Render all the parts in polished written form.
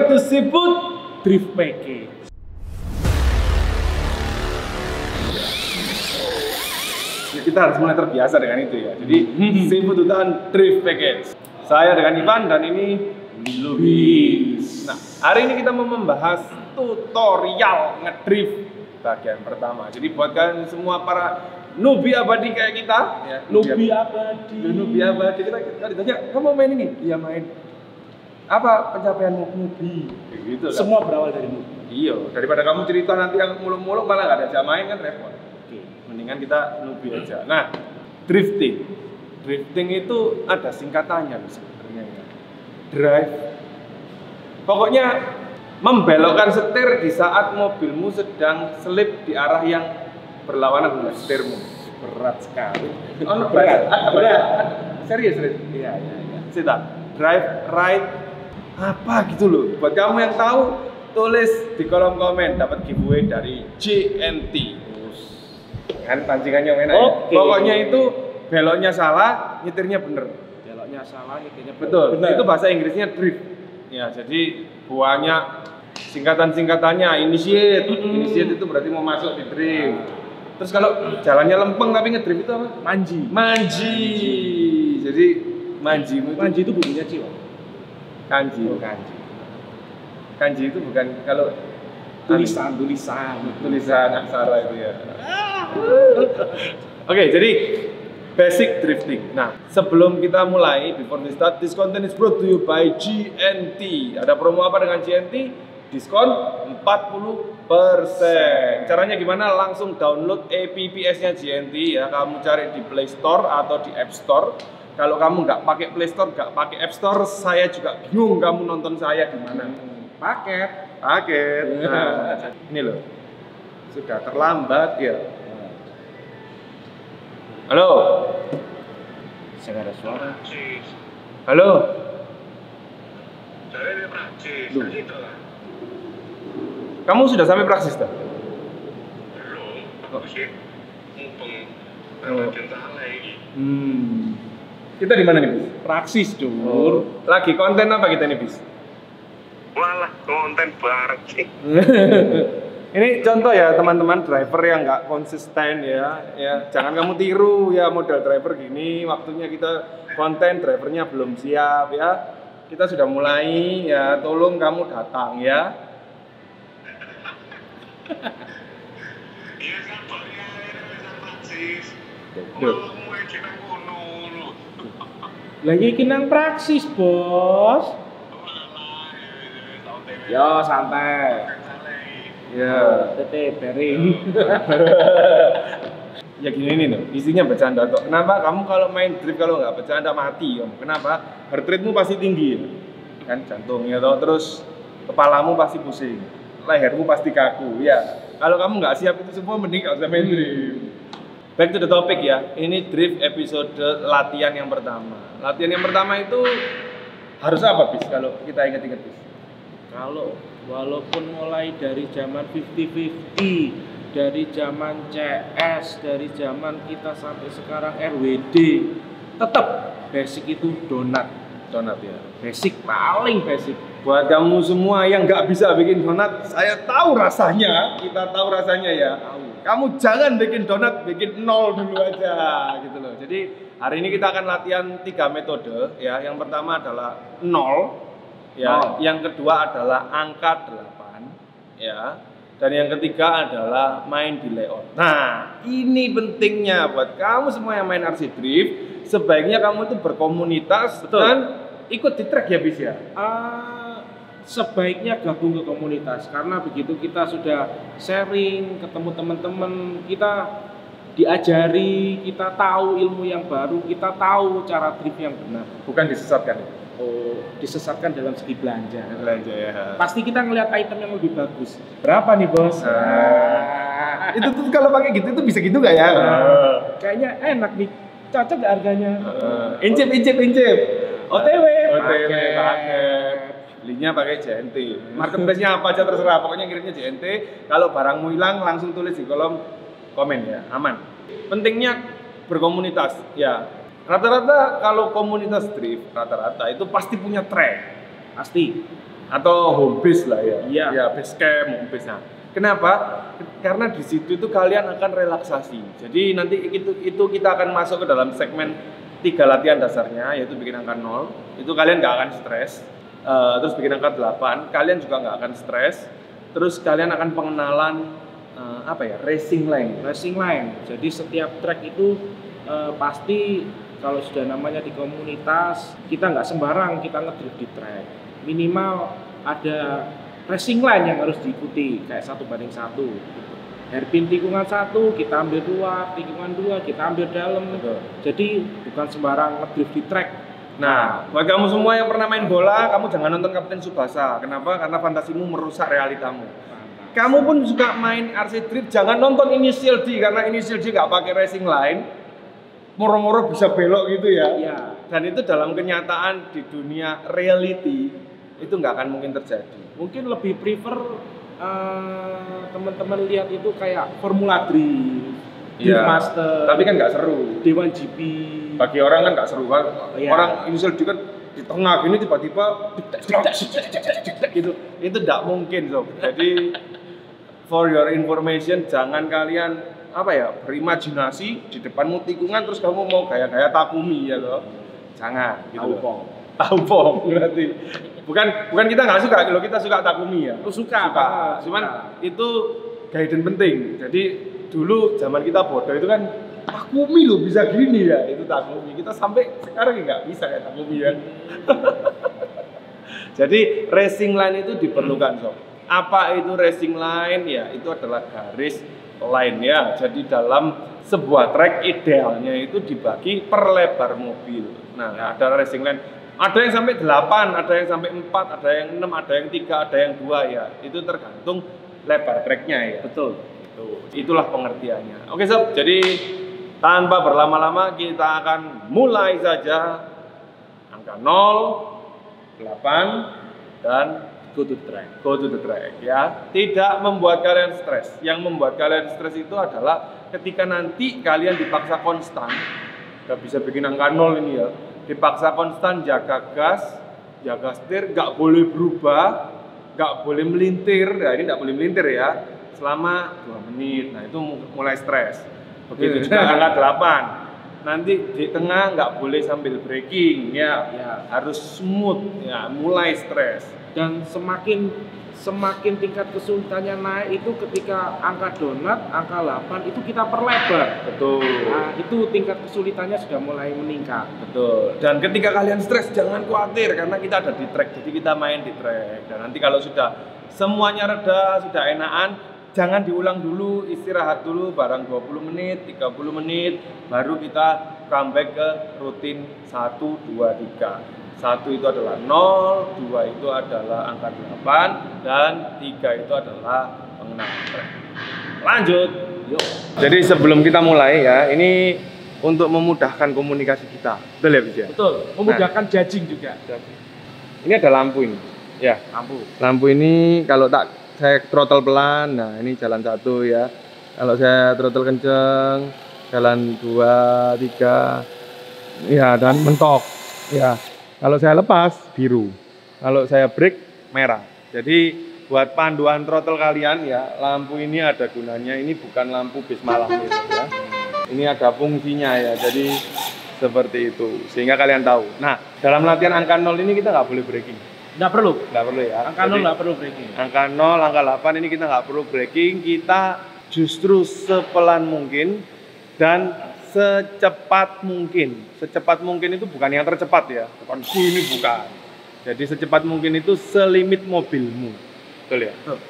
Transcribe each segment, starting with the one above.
Welcome to Seafood Drift Package. Ya, kita harus mulai terbiasa dengan itu ya. Jadi Seafood Hutan Drift Package. Saya dengan Ivan dan ini Luis. Nah, hari ini kita mau membahas tutorial ngedrift bagian pertama. Jadi buat kalian semua para newbie abadi kayak kita, ya, newbie abadi kita ditanya, kamu mau main ini? Iya main. Apa pencapaianmu? Newbie. Gitu. Semua berawal dari newbie. Iya, daripada kamu cerita nanti yang muluk-muluk malah nggak ada jam main kan repot. Oke, mendingan kita newbie aja. Nah, drifting. Drifting itu ada singkatannya loh sebenarnya ya. Drive. Pokoknya membelokkan setir di saat mobilmu sedang selip di arah yang berlawanan dengan setirmu. Berat sekali. Oh, berat. Serius. Iya. Sita. Drive, right, apa gitu loh. Buat kamu yang tahu, tulis di kolom komen. Dapat giveaway dari JNT. Kan pancingannya enak ya. Pokoknya itu beloknya salah, nyetirnya bener. Beloknya salah, nyetirnya betul. Bener. Itu bahasa Inggrisnya drift. Ya, jadi banyak singkatan-singkatannya. Initiate itu berarti mau masuk di drift. Terus kalau jalannya lempeng tapi ngedrift itu apa? Manji. Jadi manji itu bunyinya Ciwa. Kanji. Kanji itu bukan kalau tulisan aksara itu ya. Oke, jadi basic drifting. Nah, sebelum kita mulai, before we start, this content is brought to you by GNT. Ada promo apa dengan GNT? Diskon 40%. Caranya gimana? Langsung download APPS-nya GNT ya. Kamu cari di Play Store atau di App Store. Kalau kamu nggak pakai Play Store, nggak pakai App Store, saya juga bingung kamu nonton saya di mana. Paket. Nah, ini loh. Sudah terlambat ya. Halo. Saya ada suara. Halo. Saya di Prancis. Kamu sudah sampai Praksis dah? Belum. Masih mumpung latihan salah ini. Kita di mana nih, Bis? Praksis, Dur. Lagi konten apa kita nih, Bis? Walah, konten bareng sih. Ini contoh ya teman-teman driver yang nggak konsisten ya. Jangan kamu tiru ya model driver gini. Waktunya kita konten, drivernya belum siap ya. Kita sudah mulai ya. Tolong kamu datang ya. Iya sabar ya, ini Prancis. Duh. Mulai kita kuno lu. Lagi kinang Praksis, Bos. Yo, santai. Ya. Tete bering. Ya gini nih loh, isinya bercanda kok. Kenapa kamu kalau main drift kalau nggak bercanda mati kamu? Kenapa? Heart rate-mu pasti tinggi ya? Kan jantungnya toh, terus kepalamu pasti pusing, lehermu pasti kaku ya. Kalau kamu nggak siap itu semua mending nggak usah main drift. Back to the topic ya, ini drift episode latihan yang pertama. Latihan yang pertama itu harus apa, Bis? Kalau kita ingat-ingat, Bis? Kalau walaupun mulai dari zaman 50-50, dari zaman CS, dari zaman kita sampai sekarang RWD, tetap basic itu donat ya. Basic, paling basic. Buat kamu semua yang nggak bisa bikin donat, saya tahu rasanya, kita tahu rasanya ya. Kamu jangan bikin donat, bikin nol dulu aja gitu loh. Jadi hari ini kita akan latihan 3 metode ya. Yang pertama adalah nol ya, yang kedua adalah angka 8 ya. Dan yang ketiga adalah main di layout. Nah, ini pentingnya buat kamu semua yang main RC Drift, sebaiknya kamu itu berkomunitas. Betul. Dan ikut di track ya, Bis ya? Sebaiknya gabung ke komunitas, karena begitu kita sudah sharing, ketemu teman-teman, kita diajari, kita tahu ilmu yang baru, kita tahu cara drift yang benar. Bukan disesatkan. Oh, disesatkan dalam segi belanja. Belanja ya. Pasti kita ngelihat item yang lebih bagus. Berapa nih, Bos? Itu tuh kalau pakai gitu itu bisa gitu nggak ya? Kayaknya enak nih. Cocok gak harganya? Incip. OTW paket. Belinya pakai JNT. Marketplace-nya apa aja terserah, pokoknya kirimnya JNT. Kalau barangmu hilang langsung tulis di kolom komen ya, aman. Pentingnya berkomunitas ya. Rata-rata kalau komunitas drift rata-rata itu pasti punya track. Pasti. atau home base lah ya. Iya. Ya, base camp, home base. Nah, kenapa? Karena di situ itu kalian akan relaksasi. Jadi nanti itu kita akan masuk ke dalam segmen 3 latihan dasarnya, yaitu bikin angka 0. Itu kalian nggak akan stres. Terus bikin angka 8, kalian juga nggak akan stres. Terus kalian akan pengenalan racing line. Racing line. Jadi setiap track itu pasti kalau sudah namanya di komunitas, kita nggak sembarang kita ngedrift di track. Minimal ada racing line yang harus diikuti, kayak 1:1. Hairpin tikungan 1, kita ambil luar, tikungan 2, kita ambil dalam. Jadi bukan sembarang ngedrift di track. Nah, buat kamu semua yang pernah main bola, kamu jangan nonton Kapten Tsubasa. Kenapa? Karena fantasimu merusak realitamu. Kamu pun suka main RC Drift, jangan nonton Initial D, karena Initial D nggak pakai racing line. Moro-moro bisa belok gitu ya. Iya. Dan itu dalam kenyataan di dunia reality itu nggak akan mungkin terjadi. Mungkin lebih prefer teman-teman lihat itu kayak Formula Drift, Drift Master, tapi kan nggak seru. D1GP. Bagi orang kan nggak seru kan. Iya. Orang Initial D kan di tengah gini tiba-tiba gitu. Itu tidak mungkin sob. Jadi for your information, jangan kalian berimajinasi di depanmu tikungan terus kamu mau gaya-gaya Takumi ya loh. Jangan gitu. Tahu pom berarti. Bukan kita nggak suka, kalau kita suka Takumi ya. Suka. Cuman itu guidance penting. Jadi dulu zaman kita bodoh itu kan Takumi loh bisa gini ya, itu Takumi. Kita sampai sekarang nggak bisa kayak Takumi ya. Jadi racing line itu diperlukan sob. Apa itu racing line? Ya itu adalah garis line ya. Jadi dalam sebuah track idealnya itu dibagi per lebar mobil. Nah ada racing line. Ada yang sampai 8, ada yang sampai 4, ada yang 6, ada yang 3, ada yang 2 ya. Itu tergantung lebar tracknya ya. Betul. Itulah pengertiannya. Oke sob, jadi tanpa berlama-lama kita akan mulai saja. Angka 0, 8, dan Go to track. Go to the track ya. Tidak membuat kalian stres. Yang membuat kalian stres itu adalah ketika nanti kalian dipaksa konstan. Gak bisa bikin angka 0 ini ya. Dipaksa konstan jaga gas, jaga setir, gak boleh berubah, gak boleh melintir. Nah ini gak boleh melintir ya selama 2 menit. Nah itu mulai stres. Begitu juga angka 8. Nanti di tengah nggak boleh sambil braking ya. Harus smooth ya, mulai stres. Dan semakin tingkat kesulitannya naik itu ketika angka donat, angka 8 itu kita perlebar. Betul. Nah, itu tingkat kesulitannya sudah mulai meningkat. Betul. Dan ketika kalian stres jangan khawatir karena kita ada di track. Jadi kita main di track. Dan nanti kalau sudah semuanya reda, sudah enakan, jangan diulang dulu, istirahat dulu barang 20 menit, 30 menit, baru kita comeback ke rutin 1, 2, 3. 1 itu adalah 0, 2 itu adalah angka 8, dan 3 itu adalah pengenalan track. Lanjut, yuk. Jadi sebelum kita mulai ya, ini untuk memudahkan komunikasi kita. Betul ya, Bis? Betul, memudahkan judging juga. Ini ada lampu ini. Ya, lampu ini kalau saya throttle pelan, nah ini jalan 1 ya. Kalau saya throttle kenceng, jalan 2, 3, ya dan mentok. Ya, kalau saya lepas biru, kalau saya brake merah. Jadi buat panduan throttle kalian ya, lampu ini ada gunanya. Ini bukan lampu bis malam gitu ya. Ini ada fungsinya ya. Jadi seperti itu, sehingga kalian tahu. Nah, dalam latihan angka 0 ini kita nggak boleh braking. Nggak perlu ya. Angka 0 nggak perlu braking. Angka 0, angka 8 ini kita nggak perlu braking. Kita justru sepelan mungkin dan secepat mungkin. Secepat mungkin itu bukan yang tercepat ya. Bukan ini bukan. Jadi secepat mungkin itu selimit mobilmu. Betul ya? Betul.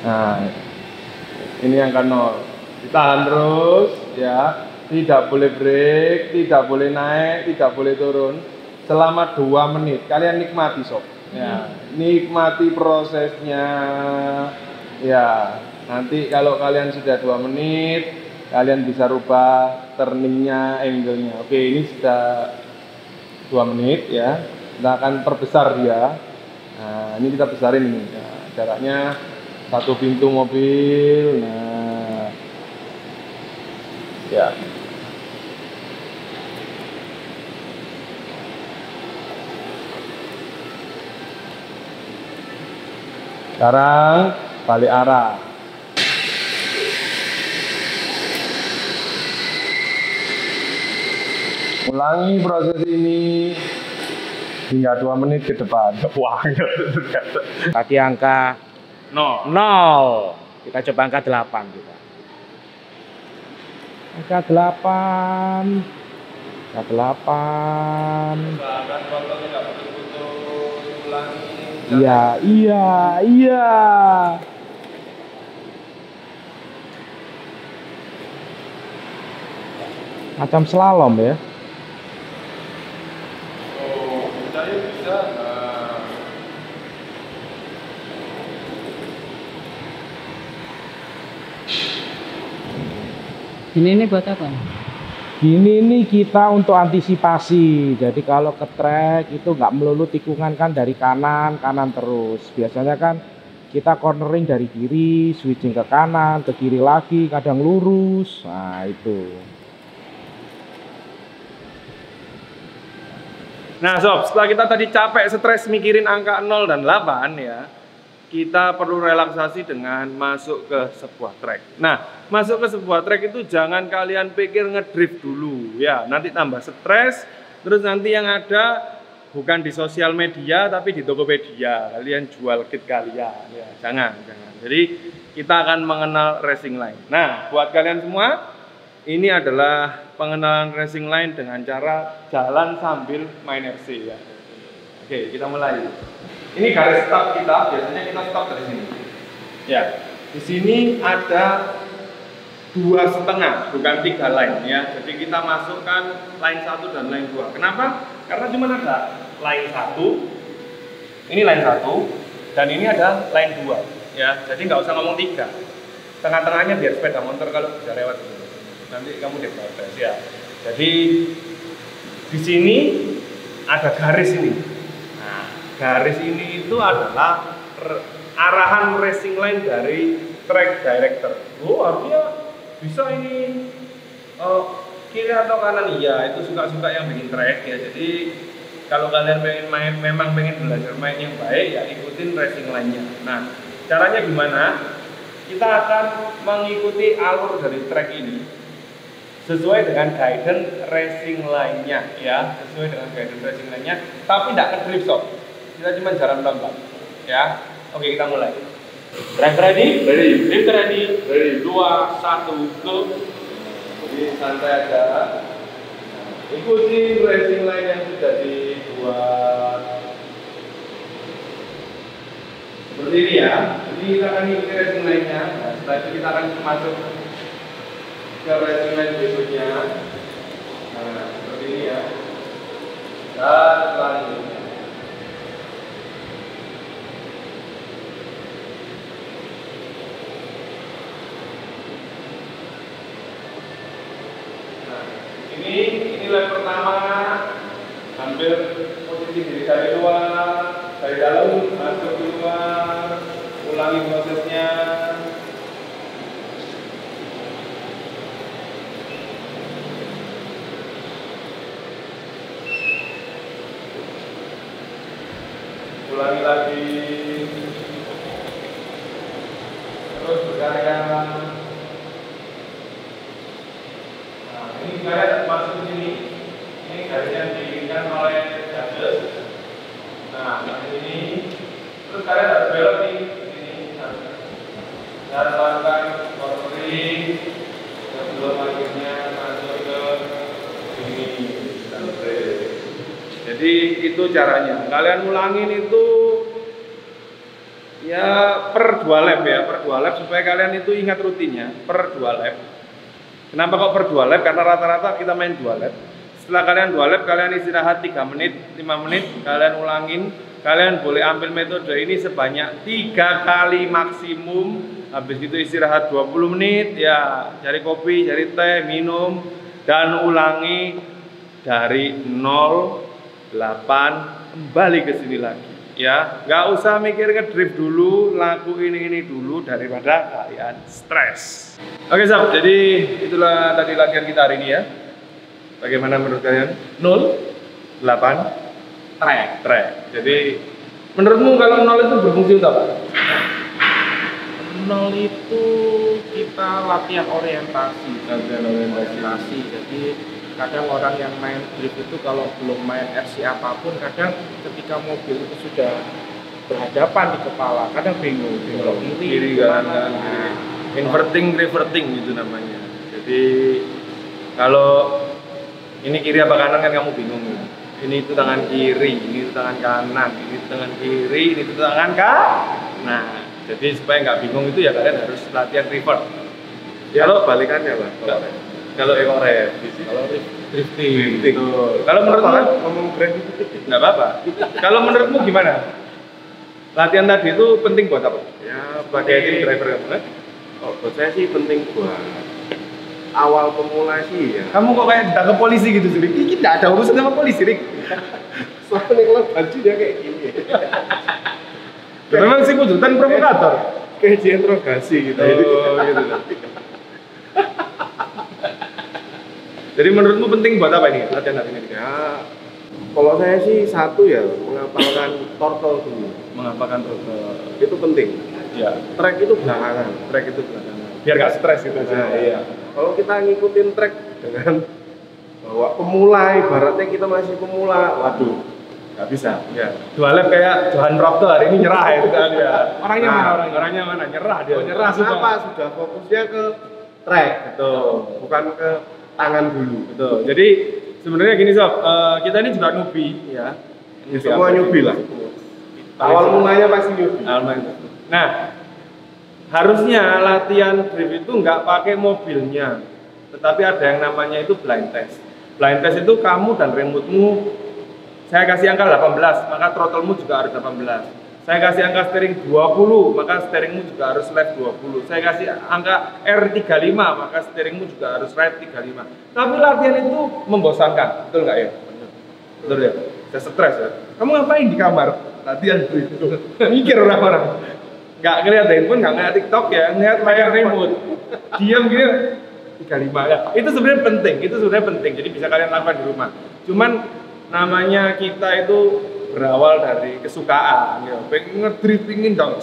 Nah, ini angka 0. Ditahan terus ya. Tidak boleh break, tidak boleh naik, tidak boleh turun. Selama 2 menit, kalian nikmati sob. Ya, nikmati prosesnya. Ya, nanti kalau kalian sudah 2 menit, kalian bisa rubah turningnya, angle-nya. Oke, ini sudah 2 menit ya. Kita akan perbesar dia. Nah, ini kita besarin ini. Nah, jaraknya 1 pintu mobil. Nah, ya. Sekarang balik arah. Ulangi proses ini hingga 2 menit ke depan. Wah, Tadi angka 0. 0. Kita coba angka 8 kita. Angka 8. Angka 8. Bahkan fotonya nggak putus-putus, ulangi. Iya. Macam slalom ya. Oh, saya bisa. Nah. Ini buat apa? Gini nih kita untuk antisipasi. Jadi kalau ke trek itu nggak melulu tikungan kan dari kanan terus. Biasanya kan kita cornering dari kiri, switching ke kanan, ke kiri lagi, kadang lurus. Nah itu. Nah sob, setelah kita tadi capek, stres mikirin angka 0 dan 8 ya, kita perlu relaksasi dengan masuk ke sebuah trek. Nah, masuk ke sebuah trek itu jangan kalian pikir ngedrift dulu ya, nanti tambah stres, terus nanti yang ada bukan di sosial media tapi di Tokopedia, kalian jual kit kalian ya, jangan. Jadi kita akan mengenal racing line. Nah, buat kalian semua, ini adalah pengenalan racing line dengan cara jalan sambil main RC ya. Oke, kita mulai. Ini garis start kita, biasanya kita start dari sini. Ya, di sini ada 2,5, bukan 3 line ya. Jadi kita masukkan line 1 dan line 2. Kenapa? Karena cuma ada line 1, ini line 1, dan ini ada line 2 ya. Jadi nggak usah ngomong 3. Tengah-tengahnya biar sepeda motor kalau bisa lewat. Nanti kamu diprotes ya. Jadi di sini ada garis ini. Nah, garis ini itu adalah arahan racing line dari track director. Oh, artinya bisa ini kiri atau kanan? Iya, itu suka-suka yang bikin track ya. Jadi kalau kalian pengen memang pengen belajar main yang baik ya ikutin racing line-nya. Nah, caranya gimana? Kita akan mengikuti alur dari track ini sesuai dengan guidance racing line-nya ya, sesuai dengan guidance racing line-nya, tapi tidak ke drift sob. Kita cuma jalan pelan-pelan ya. Oke, kita mulai. Track ready? Ready. Drift ready? Ready. 2, 1, go. Jadi santai aja. Ikuti racing line yang sudah dibuat. Seperti ini ya. Jadi kita akan ikuti racing line-nya. Nah, setelah itu kita akan masuk ke racing line berikutnya. Nah, seperti ini ya. Dan selanjutnya. Nah, ini lap pertama. Ambil posisi dari luar, dari dalam masuk keluar, ulangi prosesnya. Ulangi lagi, terus berkarya. Nah, ini saya masuk ke sini. Ini garis yang diinginkan oleh judges. Nah, ini terus kalian harus belok di sini. Dan lakukan cornering sebelum akhirnya masuk ke sini. Jadi itu caranya. Kalian ulangin itu ya per 2 lap ya, per 2 lap supaya kalian itu ingat rutinnya per 2 lap. Kenapa kok per 2 lap? Karena rata-rata kita main 2 lap. Setelah kalian 2 lap, kalian istirahat 3 menit, 5 menit, kalian ulangin. Kalian boleh ambil metode ini sebanyak 3 kali maksimum. Habis itu istirahat 20 menit, ya cari kopi, cari teh, minum, dan ulangi dari 0, 8, kembali ke sini lagi. Ya, nggak usah mikir ke drift dulu, lakuin ini dulu daripada kalian stres. Oke sob, jadi itulah tadi latihan kita hari ini ya. Bagaimana menurut kalian? 0, 8, track. Jadi menurutmu kalau 0 itu berfungsi untuk apa? nol itu kita latihan orientasi. Jadi kadang orang yang main drift itu kalau belum main RC apapun, kadang ketika mobil itu sudah berhadapan di kepala, kadang bingung belok kiri kanan, inverting reverting itu namanya. Jadi kalau ini kiri apa kanan kan kamu bingung. Ini itu tangan kiri, ini itu tangan kanan, ini itu tangan kiri, ini itu tangan kanan. Nah, jadi supaya nggak bingung itu ya kalian harus latihan revert. Ya, kalau balikannya Pak. Kalau drifting. Kalau menurutmu ngomong drifting nggak apa-apa. Kalau menurutmu gimana? Latihan tadi itu penting buat apa? ya Sebagai tim driver kamu? Oh, buat saya sih penting buat awal pemula sih ya. Kamu kok kayak ditangkap polisi gitu sih? Ini tidak ada urusan sama polisi, Rik. Soalnya kalau baju dia kayak gini. Memang sih kudutan provokator. Kayak diinterogasi gitu. Oh, gitu. Jadi menurutmu penting buat apa ini latihan hari ini? Ya, kalau saya sih satu ya menghafalkan turtle dulu. Menghafalkan turtle Itu penting. ya. Track itu belakangan. Track itu belakangan. Biar gak stres gitu aja. Nah, iya. Kalau kita ngikutin track dengan bawa pemula, ibaratnya kita masih pemula, waduh, nggak bisa. Ya. Dua lap kayak Johan Prapto hari ini nyerah ya itu kan ya. Orangnya Nah, mana? Orangnya mana? Nyerah dia. Nyerah kenapa? Sudah fokusnya ke track, Betul. bukan ke tangan dulu. Betul. Jadi sebenarnya gini sob, kita ini juga newbie ya. Semua newbie lah. Awal mulanya pasti newbie. Nah, harusnya latihan drift itu nggak pakai mobilnya, tetapi ada yang namanya itu blind test. Blind test itu kamu dan remote-mu, saya kasih angka 18, maka throttle-mu juga harus 18. Saya kasih angka steering 20, maka steeringmu juga harus left 20. Saya kasih angka R35, maka steeringmu juga harus right 35. Tapi latihan itu membosankan, betul nggak ya? Betul ya? Saya stres ya. Kamu ngapain di kamar? Latihan drift. Mikir orang-orang. Nggak ngeliat handphone, nggak ngeliat TikTok ya, ngeliat layar remote. Diam gini, 35 ya. Itu sebenarnya penting, jadi bisa kalian lakukan di rumah. Cuman namanya kita itu berawal dari kesukaan, ya. Pengen ngedriftingin dong,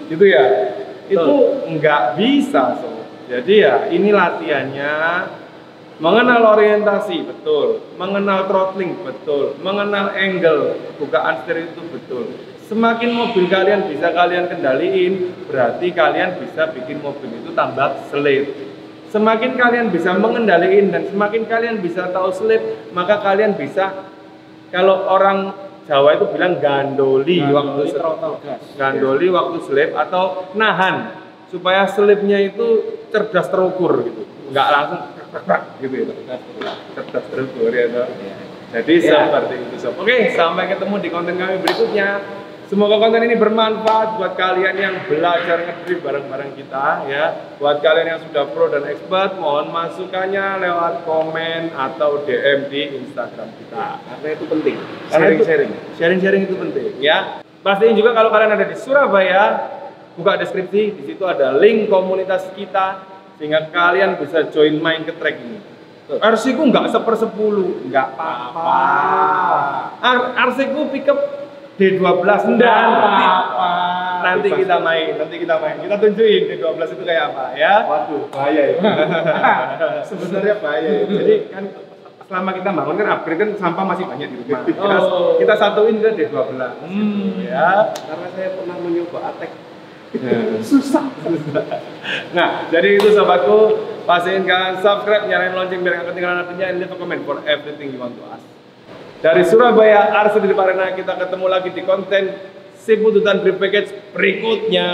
gitu ya. Itu nggak bisa, so. Jadi ya ini latihannya, mengenal orientasi, betul. Mengenal throttling, betul. Mengenal angle, bukaan setir itu betul. Semakin mobil kalian bisa kalian kendaliin, berarti kalian bisa bikin mobil itu tambah selip. Semakin kalian bisa mengendalikan dan semakin kalian bisa tahu selip, maka kalian bisa, kalau orang Jawa itu bilang gandoli waktu gandoli waktu selip atau nahan supaya selipnya itu cerdas terukur gitu, nggak langsung gitu ya, cerdas terukur ya. Jadi seperti itu sob. Oke, sampai ketemu di konten kami berikutnya. Semoga konten ini bermanfaat buat kalian yang belajar ngedrift bareng-bareng kita ya. Buat kalian yang sudah pro dan expert, mohon masukannya lewat komen atau DM di Instagram kita. Karena itu penting. Sharing itu penting ya. Pastiin juga kalau kalian ada di Surabaya, buka deskripsi, di situ ada link komunitas kita sehingga kalian bisa join main ke track ini. RC ku nggak 1/10, nggak apa-apa. RC ku pickup D12 nanti kita main, kita tunjukin D12 itu kayak apa ya. Waduh, bahaya ya. Sebenarnya bahaya. Jadi kan selama kita bangun kan upgrade kan sampah masih banyak di rumah. Kita satuin ke D12. Ya. Karena saya pernah mencoba attack. Susah. Nah, jadi itu sobatku, pastiin kalian subscribe, nyalain lonceng biar nggak ketinggalan artinya, and leave a comment for everything you want to ask. Dari Surabaya, Arsudi Parena, kita ketemu lagi di konten Sipututan Drift Package berikutnya.